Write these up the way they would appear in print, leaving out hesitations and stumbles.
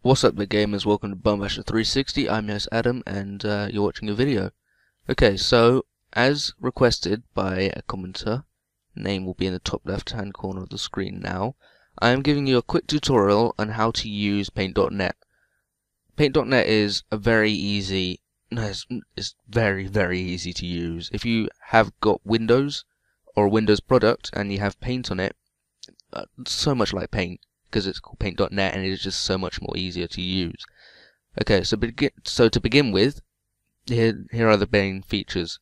What's up, big gamers? Welcome to Bumbasher 360. I'm your host Adam, and you're watching a video. Okay, so as requested by a commenter, name will be in the top left-hand corner of the screen now. I am giving you a quick tutorial on how to use Paint.net. Paint.net is a very easy, it's very easy to use. If you have got Windows or a Windows product and you have Paint on it, so much like Paint, because it's called Paint.net and it is just so much more easier to use. Okay, so to begin with, here are the main features.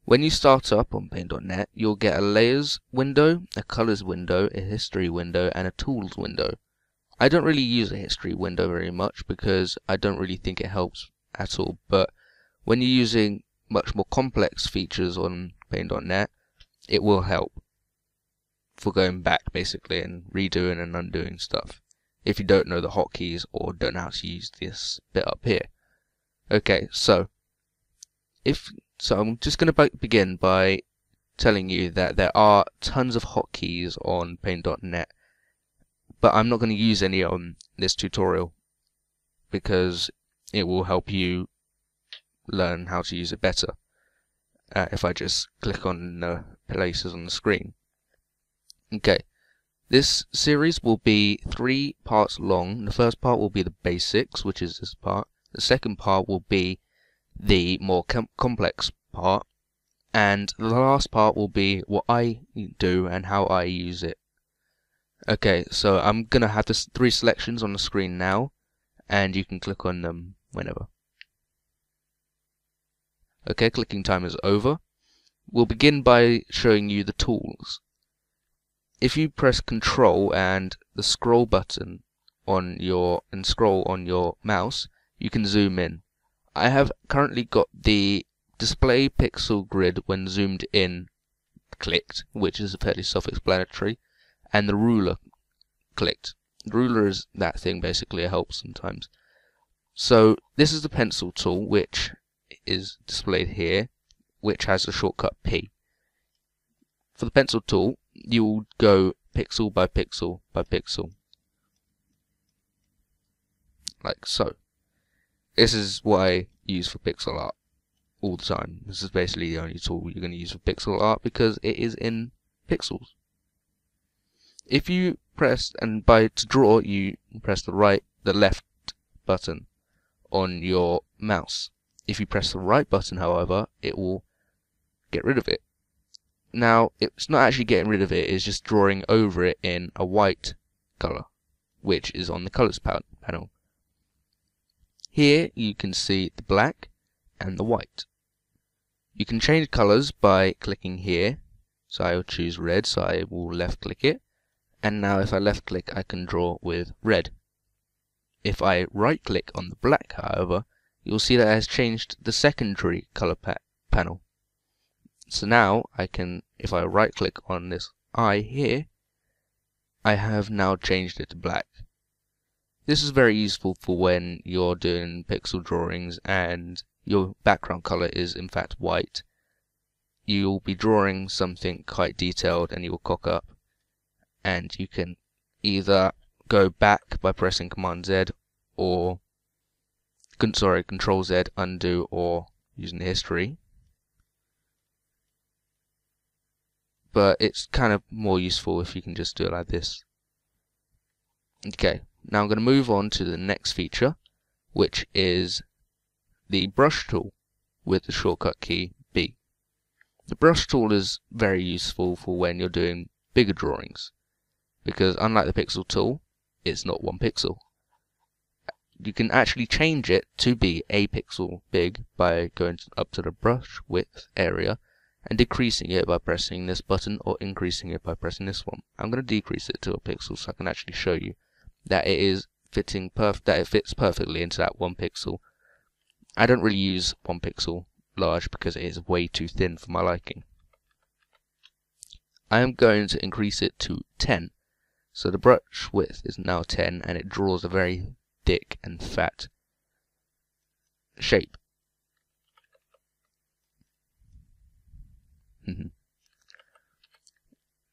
When you start up on Paint.net, you'll get a layers window, a colors window, a history window, and a tools window. I don't really use a history window very much because I don't really think it helps at all, but when you're using much more complex features on Paint.net, it will help for going back basically and redoing and undoing stuff if you don't know the hotkeys or don't know how to use this bit up here. Okay, so I'm just going to begin by telling you that there are tons of hotkeys on Paint.net, but I'm not going to use any on this tutorial because it will help you learn how to use it better if I just click on the places on the screen. Okay, this series will be 3 parts long. The first part will be the basics, which is this part. The second part will be the more complex part. And the last part will be what I do and how I use it. Okay, so I'm going to have the 3 selections on the screen now, and you can click on them whenever. Okay, clicking time is over. We'll begin by showing you the tools. If you press Control and the scroll button and scroll on your mouse, you can zoom in. I have currently got the display pixel grid when zoomed in clicked, which is fairly self-explanatory, and the ruler clicked. The ruler is that thing basically, it helps sometimes. So this is the pencil tool, which is displayed here, which has a shortcut P. For the pencil tool, you will go pixel by pixel by pixel, like so. This is what I use for pixel art all the time. This is basically the only tool you're going to use for pixel art because it is in pixels. If you press, and to draw, you press the left button on your mouse. If you press the right button, however, it will get rid of it. Now, it's not actually getting rid of it, it's just drawing over it in a white color, which is on the colors panel. Here you can see the black and the white. You can change colors by clicking here. So I will choose red, so I will left click it. And now if I left click, I can draw with red. If I right click on the black, however, you'll see that it has changed the secondary color panel. So now I can, if I right click on this eye here, I have now changed it to black. This is very useful for when you're doing pixel drawings and your background color is in fact white. You'll be drawing something quite detailed and you will cock up, and you can either go back by pressing Command Z or Control Z, undo, or using the history. But it's kind of more useful if you can just do it like this. Okay, now I'm going to move on to the next feature, which is the brush tool with the shortcut key B. The brush tool is very useful for when you're doing bigger drawings, because unlike the pixel tool, it's not 1 pixel. You can actually change it to be a pixel big by going up to the brush width area and decreasing it by pressing this button, or increasing it by pressing this one. I'm going to decrease it to a pixel so I can actually show you that it fits perfectly into that 1 pixel. I don't really use 1 pixel large because it is way too thin for my liking. I am going to increase it to 10. So the brush width is now 10 and it draws a very thick and fat shape.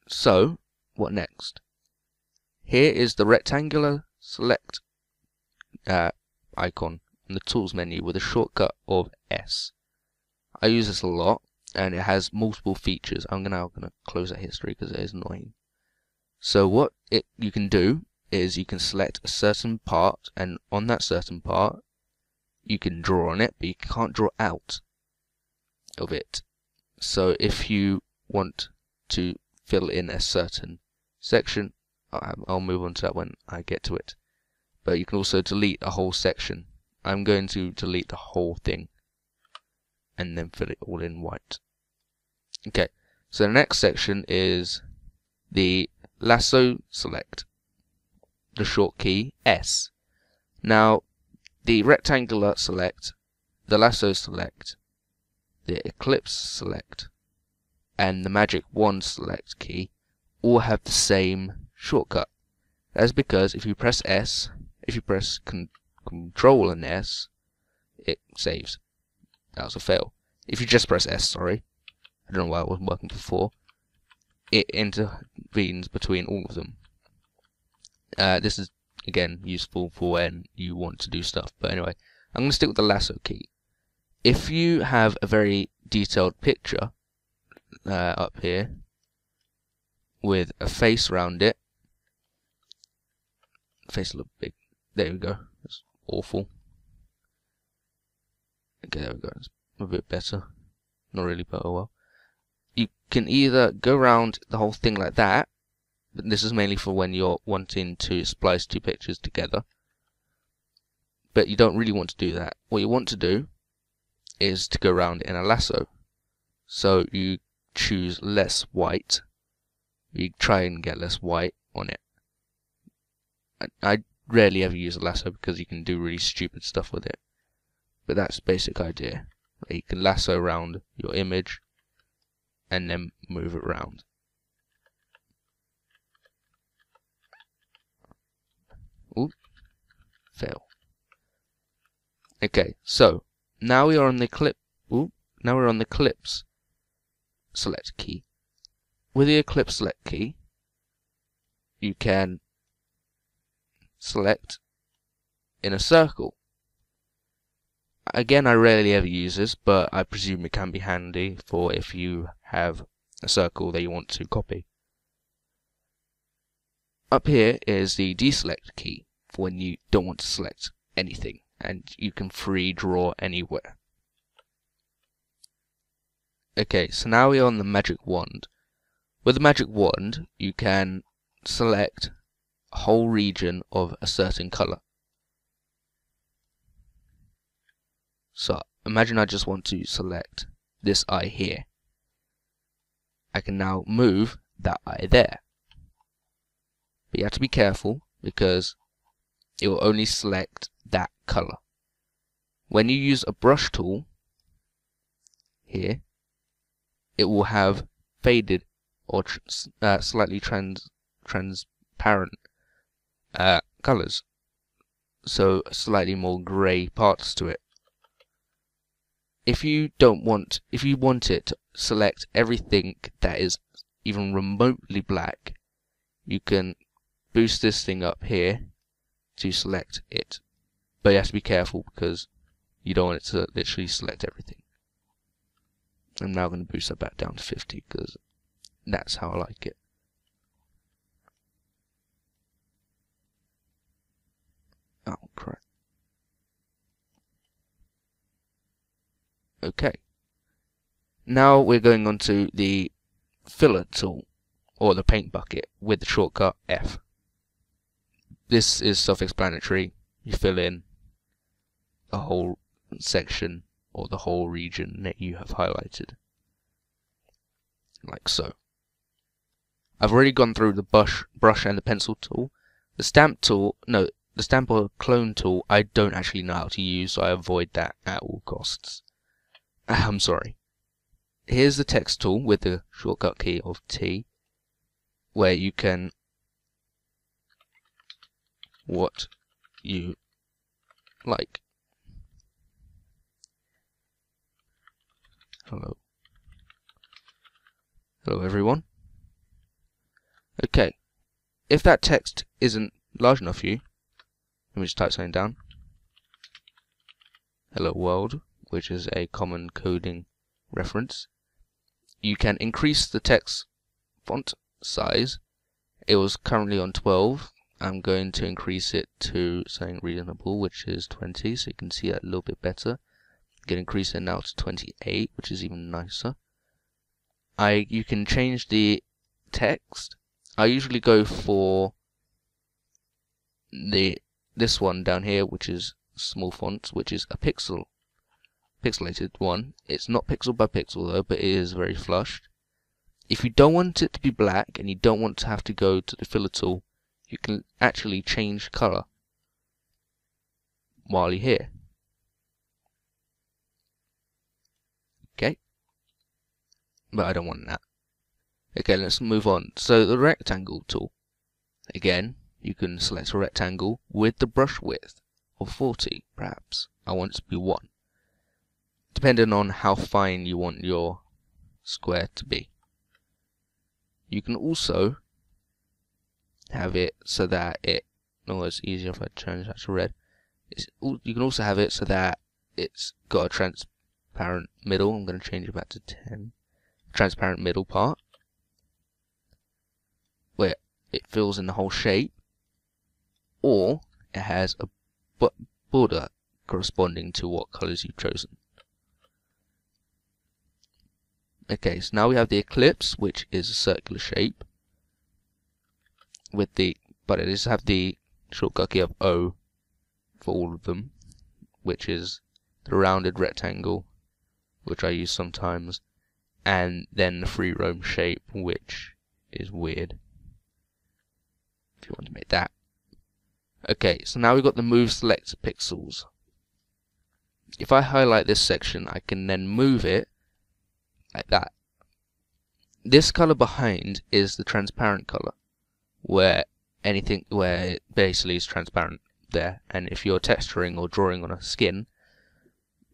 So, what next? Here is the rectangular select icon in the tools menu with a shortcut of S. I use this a lot, and it has multiple features. I'm now gonna close that history because it is annoying. So what you can do is you can select a certain part, and on that certain part you can draw on it, but you can't draw out of it. So if you want to fill in a certain section, I'll move on to that when I get to it. But you can also delete a whole section. I'm going to delete the whole thing and then fill it all in white. Okay, so the next section is the lasso select, the short key S. Now, the rectangular select, the lasso select, the ellipse select, and the magic wand select key all have the same shortcut. That is because if you press S, if you press Control and S, it saves. That was a fail. If you just press S, sorry, I don't know why it wasn't working before, it intervenes between all of them. This is again useful for when you want to do stuff, but anyway, I'm going to stick with the lasso key. If you have a very detailed picture up here with a face around it, face a little big, there we go, that's awful. Okay, there we go, it's a bit better, not really, but oh well. You can either go around the whole thing like that, but this is mainly for when you're wanting to splice two pictures together, but you don't really want to do that. What you want to do is to go around in a lasso. So you choose less white, you try and get less white on it. I rarely ever use a lasso because you can do really stupid stuff with it, but that's the basic idea. You can lasso around your image and then move it around. Ooh, fail. Okay, so now we are on the now we're on the ellipse select key. With the ellipse select key, you can select in a circle. Again, I rarely ever use this, but I presume it can be handy for if you have a circle that you want to copy. Up here is the deselect key for when you don't want to select anything, and you can free draw anywhere. Okay, so now we're on the magic wand. With the magic wand, you can select a whole region of a certain color. So imagine I just want to select this eye here. I can now move that eye there. But you have to be careful because it will only select that color. When you use a brush tool here, it will have faded or slightly transparent colors, so slightly more grey parts to it. If you want it to select everything that is even remotely black, you can boost this thing up here to select it. But you have to be careful because you don't want it to literally select everything. I'm now going to boost that back down to 50 because that's how I like it. Oh crap. Okay. Now we're going on to the filler tool, or the paint bucket, with the shortcut F. This is self-explanatory. You fill in a whole section or the whole region that you have highlighted, like so. I've already gone through the brush and the pencil tool. The stamp tool, no, the stamp or clone tool, I don't actually know how to use, so I avoid that at all costs. I'm sorry. Here's the text tool with the shortcut key of T, where you can what you like. Hello. Hello everyone. Okay. If that text isn't large enough for you, let me just type something down. hello world, which is a common coding reference. You can increase the text font size. It was currently on 12. I'm going to increase it to something reasonable, which is 20, so you can see it a little bit better. You can increase it now to 28, which is even nicer. You can change the text. I usually go for this one down here, which is small font, which is a pixelated one. It's not pixel by pixel though, but it is very flushed. If you don't want it to be black and you don't want to have to go to the filler tool, you can actually change color while you're here. Okay, but I don't want that. Okay, let's move on. So the rectangle tool, again, you can select a rectangle with the brush width of 40, perhaps. I want it to be 1, depending on how fine you want your square to be. You can also have it so that it's easier if I change that to red. You can also have it so that it's got a transparent middle. I'm going to change it back to 10. Transparent middle part, where it fills in the whole shape, or it has a border corresponding to what colors you've chosen. Okay, so now we have the ellipse, which is a circular shape but it does have the shortcut key of O for all of them, which is the rounded rectangle, which I use sometimes, and then the free roam shape, which is weird if you want to make that. Okay, so now we've got the move select pixels. If I highlight this section, I can then move it like that. This color behind is the transparent color, where it basically is transparent there. And if you're texturing or drawing on a skin,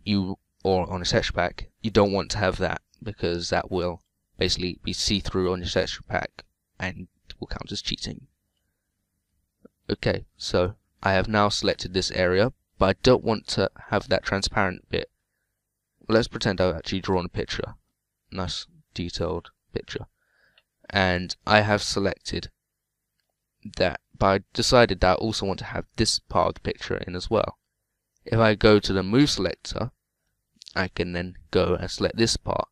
or on a texture pack, you don't want to have that, because that will basically be see-through on your texture pack and will count as cheating. Okay, so I have now selected this area, but I don't want to have that transparent bit. Let's pretend I've actually drawn a picture, nice detailed picture, and I have selected that, but I decided that I also want to have this part of the picture in as well. If I go to the move selector, I can then go and select this part,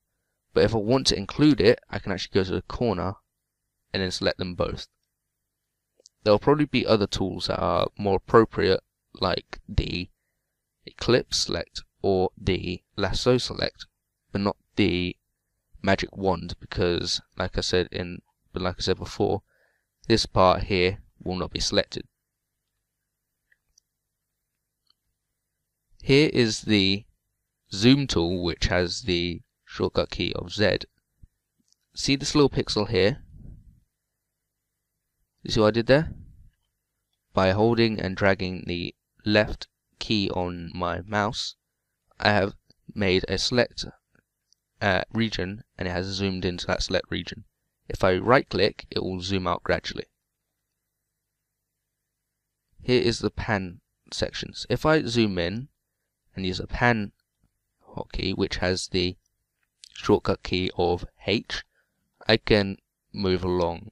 but if I want to include it, I can actually go to the corner and then select them both. There will probably be other tools that are more appropriate, like the ellipse select or the lasso select, but not the magic wand, because like I said before, this part here will not be selected. Here is the zoom tool, which has the shortcut key of Z. See this little pixel here? You see what I did there? By holding and dragging the left key on my mouse, I have made a select region, and it has zoomed into that select region. If I right click, it will zoom out gradually. Here is the pan sections. If I zoom in and use a pan hotkey, which has the shortcut key of H, I can move along,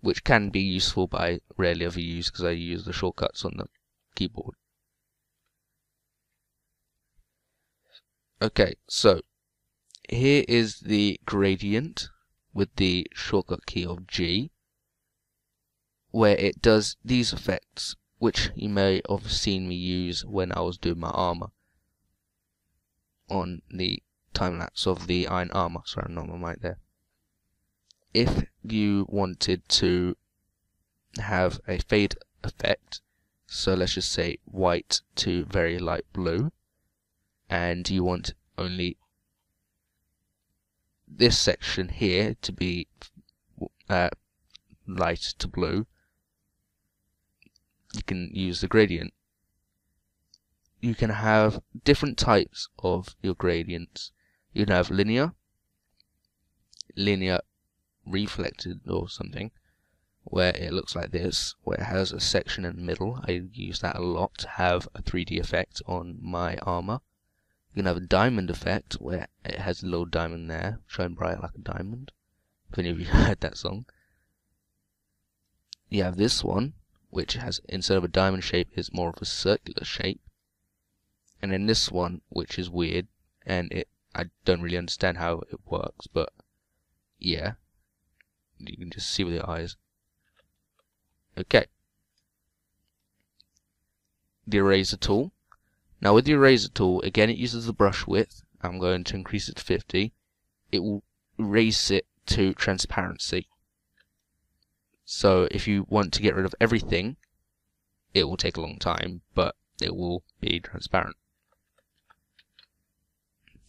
which can be useful, but I rarely ever use because I use the shortcuts on the keyboard. Okay, so here is the gradient with the shortcut key of G, where it does these effects, which you may have seen me use when I was doing my armor on the time-lapse of the iron armor. Sorry, I'm not on my mic there. If you wanted to have a fade effect, so let's just say white to very light blue, and you want only this section here to be light to blue, you can use the gradient. You can have different types of your gradients. You can have linear reflected or something, where it looks like this, where it has a section in the middle. I use that a lot to have a 3D effect on my armor. You can have a diamond effect, where it has a little diamond there, shine bright like a diamond. If any of you heard that song. You have this one, which has, instead of a diamond shape, is more of a circular shape. And then this one, which is weird, and I don't really understand how it works, but yeah, you can just see with your eyes. Okay. The eraser tool. Now with the eraser tool, again it uses the brush width. I'm going to increase it to 50. It will erase it to transparency. So if you want to get rid of everything, it will take a long time, but it will be transparent.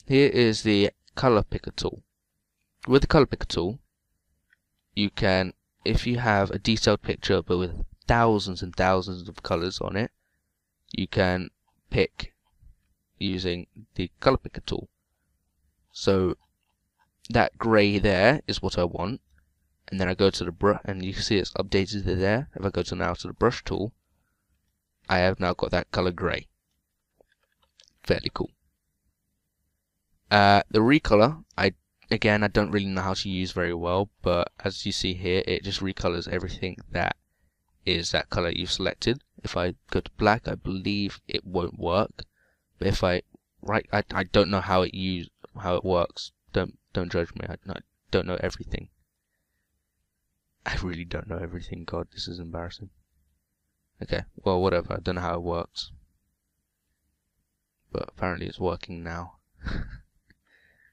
Here is the color picker tool. With the color picker tool, you can, if you have a detailed picture but with thousands and thousands of colors on it, you can pick using the color picker tool. So that grey there is what I want, and then I go to the brush, and you can see it's updated there. If I go to the brush tool, I have now got that color grey. Fairly cool. The recolor, I don't really know how to use very well, but as you see here, it just recolors everything that is that color you've selected. If I go to black, I believe it won't work. But if I don't know how it works. Don't judge me. I don't know everything. I really don't know everything. God, this is embarrassing. Okay, well, whatever. I don't know how it works, but apparently it's working now.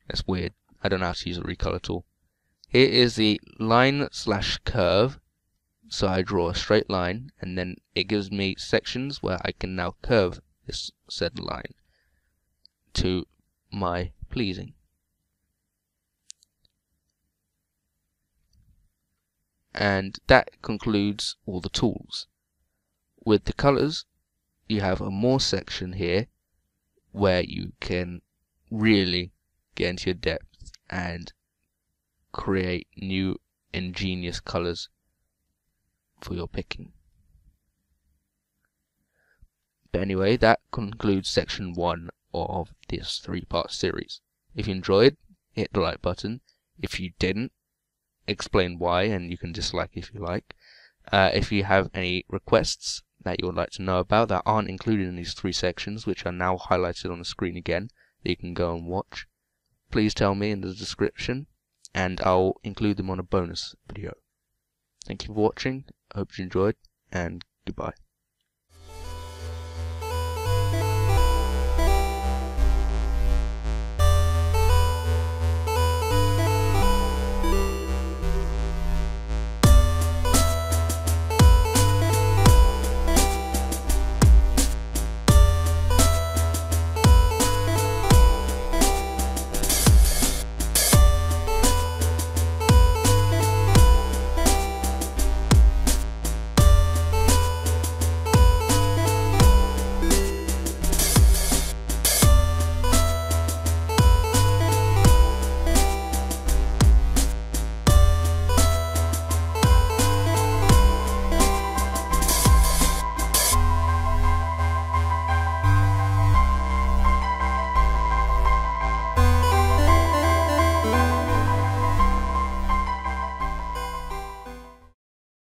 That's weird. I don't know how to use a recolor tool. Here is the line/curve. So I draw a straight line, and then it gives me sections where I can now curve this said line to my pleasing. And that concludes all the tools. With the colors, you have a more section here where you can really get into your depth and create new ingenious colors for your picking. But anyway, that concludes section 1 of this 3-part series. If you enjoyed, hit the like button. If you didn't, explain why, and you can dislike if you like. If you have any requests that you would like to know about that aren't included in these 3 sections, which are now highlighted on the screen again, that you can go and watch, please tell me in the description, and I'll include them on a bonus video. Thank you for watching, I hope you enjoyed, and goodbye.